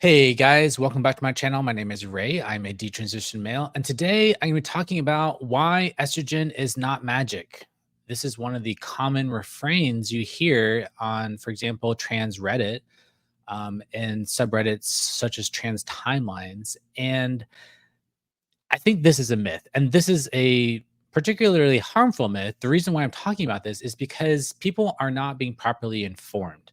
Hey guys, welcome back to my channel. My name is Ray. I'm a detransition male, and today I'm going to be talking about why estrogen is not magic. This is one of the common refrains you hear on, for example, trans Reddit and subreddits such as trans timelines. And I think this is a myth, and this is a particularly harmful myth. The reason why I'm talking about this is because people are not being properly informed.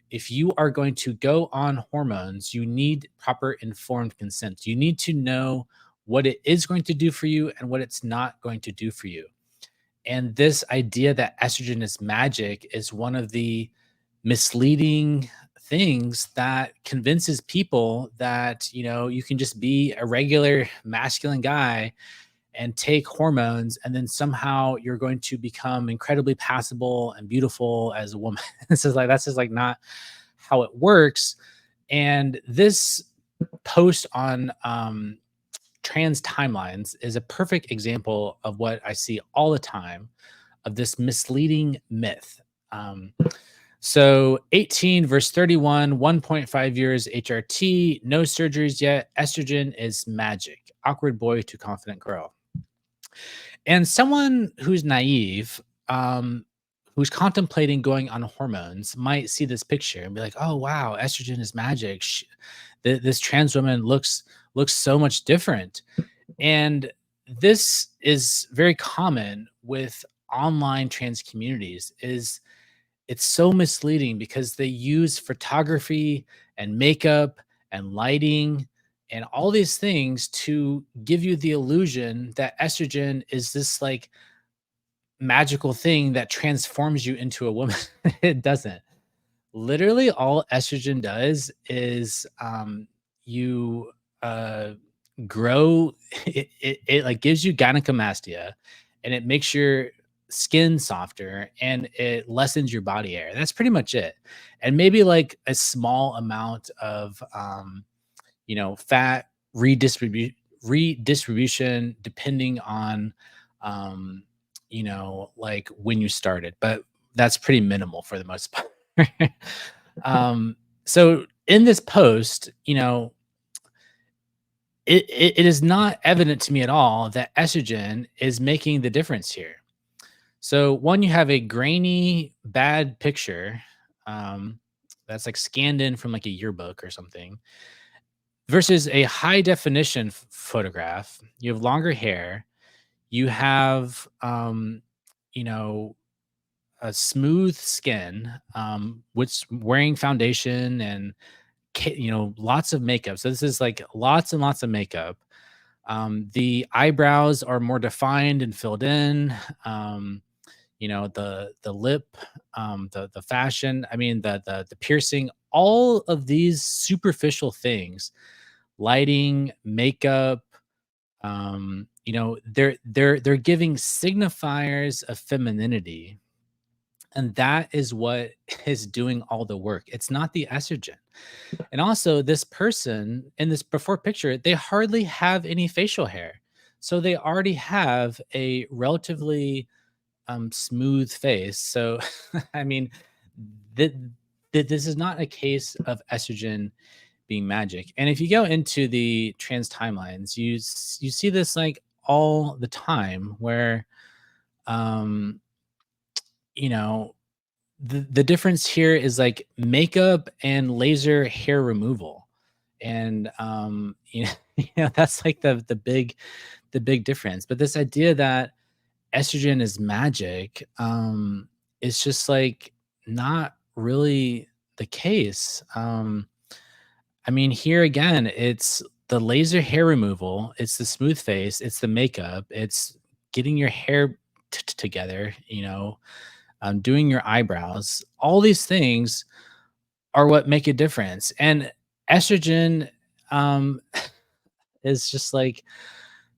If you are going to go on hormones, you need proper informed consent. You need to know what it is going to do for you and what it's not going to do for you. And this idea that estrogen is magic is one of the misleading things that convinces people that, you can just be a regular masculine guy and take hormones and then somehow you're going to become incredibly passable and beautiful as a woman. That's just like not how it works. And this post on trans timelines is a perfect example of what I see all the time of this misleading myth. Um, so 18 verse 31, 1.5 years HRT, no surgeries yet. Estrogen is magic. Awkward boy to confident girl. And someone who's naive, who's contemplating going on hormones might see this picture and be like, "Oh wow, estrogen is magic. This trans woman looks so much different." And this is very common with online trans communities. Is it's so misleading because they use photography and makeup and lighting and all these things to give you the illusion that estrogen is this like magical thing that transforms you into a woman. It doesn't. Literally, all estrogen does is you uh, grow. It like gives you gynecomastia, and it makes your skin softer, and it lessens your body hair. That's pretty much it. And maybe like a small amount of fat redistribution depending on um, like when you started, but that's pretty minimal for the most part. um, so in this post, it is not evident to me at all that estrogen is making the difference here. So one, you have a grainy, bad picture that's like scanned in from like a yearbook or something versus a high definition photograph. You have longer hair. You have, you know, a smooth skin, which wearing foundation and lots of makeup. So this is like lots and lots of makeup. The eyebrows are more defined and filled in. The lip, the fashion. I mean the piercing. All of these superficial things, lighting, makeup. They're giving signifiers of femininity, and that is what is doing all the work. It's not the estrogen. And also, this person in this before picture, they hardly have any facial hair. So they already have a relatively smooth face. So, I mean, th- this is not a case of estrogen being magic. And if you go into the trans timelines, you see this like all the time where, um, you know, the difference here is like makeup and laser hair removal. And that's like the big difference. But this idea that estrogen is magic is just like not really the case. I mean, here again, it's the laser hair removal, it's the smooth face, it's the makeup, it's getting your hair together, doing your eyebrows. All these things are what make a difference. And estrogen um, is just like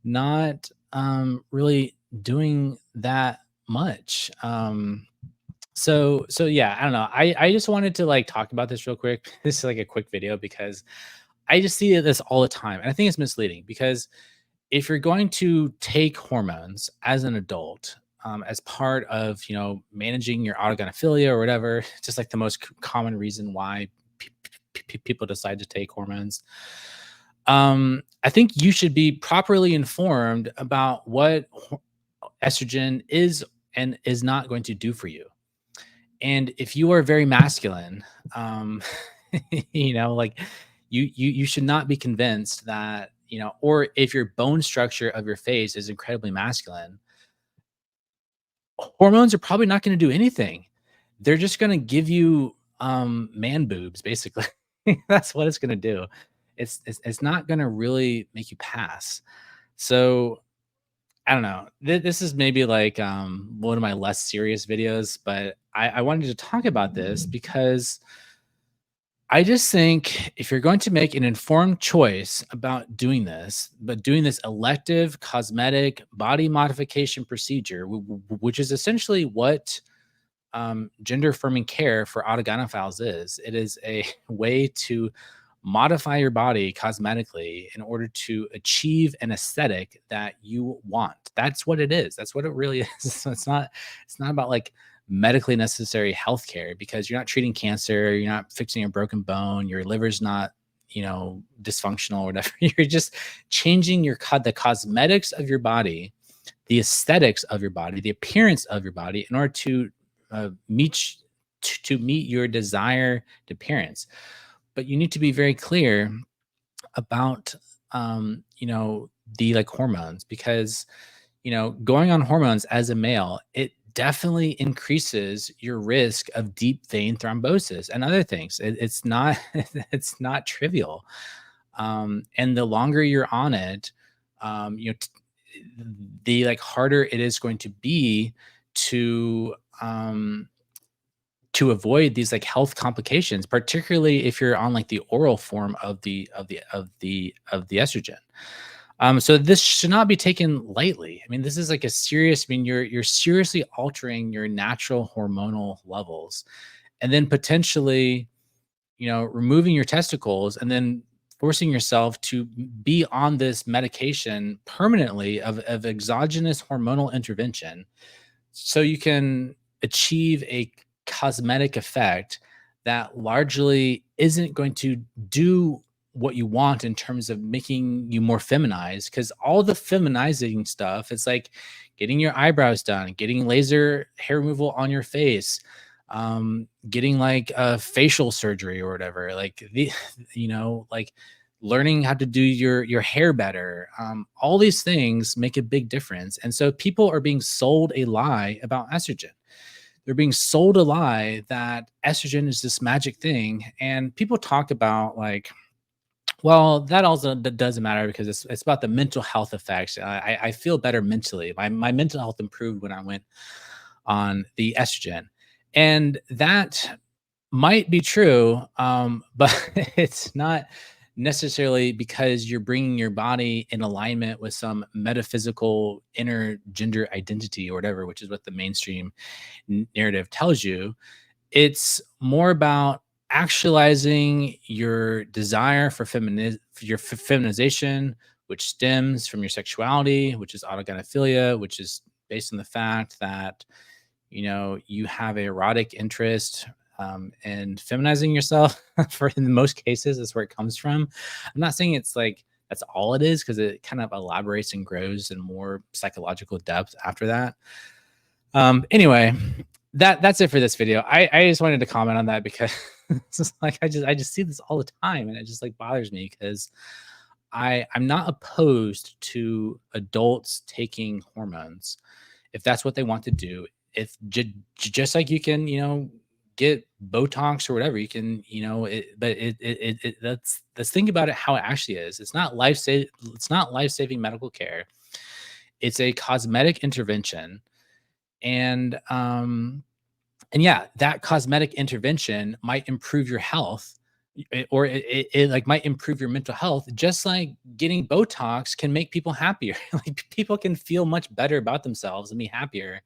not really doing that much. So yeah, I don't know. I just wanted to like talk about this real quick. This is like a quick video because I just see this all the time. And I think it's misleading because if you're going to take hormones as an adult, as part of managing your autogynephilia or whatever, just like the most common reason why people decide to take hormones. I think you should be properly informed about what estrogen is and is not going to do for you. And if you are very masculine, um, like you should not be convinced that, or if your bone structure of your face is incredibly masculine, hormones are probably not going to do anything. They're just going to give you man boobs, basically. That's what it's going to do. It's not going to really make you pass. So I don't know. This is maybe like one of my less serious videos, but I wanted to talk about this because I just think if you're going to make an informed choice about doing this, but doing this elective cosmetic body modification procedure, which is essentially what gender affirming care for autogynephiles is, it is a way to modify your body cosmetically in order to achieve an aesthetic that you want. That's what it is. That's what it really is. So it's not about like medically necessary healthcare, because you're not treating cancer, you're not fixing a broken bone, your liver's not, dysfunctional or whatever. You're just changing the cosmetics of your body, the aesthetics of your body, the appearance of your body in order to meet your desired appearance. But you need to be very clear about the like hormones, because going on hormones as a male, it definitely increases your risk of deep vein thrombosis and other things. It's not it's not trivial. And the longer you're on it, the like harder it is going to be to avoid these like health complications, particularly if you're on like the oral form of the estrogen. So this should not be taken lightly. I mean, this is like a serious. I mean, you're seriously altering your natural hormonal levels, and then potentially, removing your testicles, and then forcing yourself to be on this medication permanently of exogenous hormonal intervention, so you can achieve a cosmetic effect that largely isn't going to do what you want in terms of making you more feminized. Because all the feminizing stuff, it's like getting your eyebrows done, getting laser hair removal on your face, getting like a facial surgery or whatever, like like learning how to do your hair better. All these things make a big difference. And so people are being sold a lie about estrogen. They're being sold a lie that estrogen is this magic thing. And people talk about like, well, that doesn't matter because it's about the mental health effects. I feel better mentally. My mental health improved when I went on the estrogen. And that might be true, but it's not necessarily because you're bringing your body in alignment with some metaphysical inner gender identity or whatever, which is what the mainstream narrative tells you. It's more about actualizing your desire for feminization, which stems from your sexuality, which is autogynephilia, which is based on the fact that you have a erotic interest in feminizing yourself. For in most cases, that's where it comes from. I'm not saying it's like that's all it is, because it kind of elaborates and grows in more psychological depth after that. Anyway, that's it for this video. I just wanted to comment on that because it's just like I just see this all the time, and it just like bothers me because I'm not opposed to adults taking hormones if that's what they want to do. If just like you can, get Botox or whatever, you can, but let's think about it how it actually is. It's not life-saving medical care. It's a cosmetic intervention. And yeah, that cosmetic intervention might improve your health, or it like might improve your mental health, just like getting Botox can make people happier. Like people can feel much better about themselves and be happier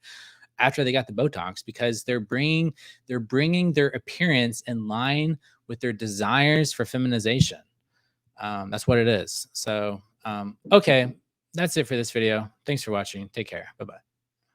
after they got the Botox, because they're bringing their appearance in line with their desires for feminization. That's what it is. So okay, that's it for this video. Thanks for watching. Take care. Bye bye.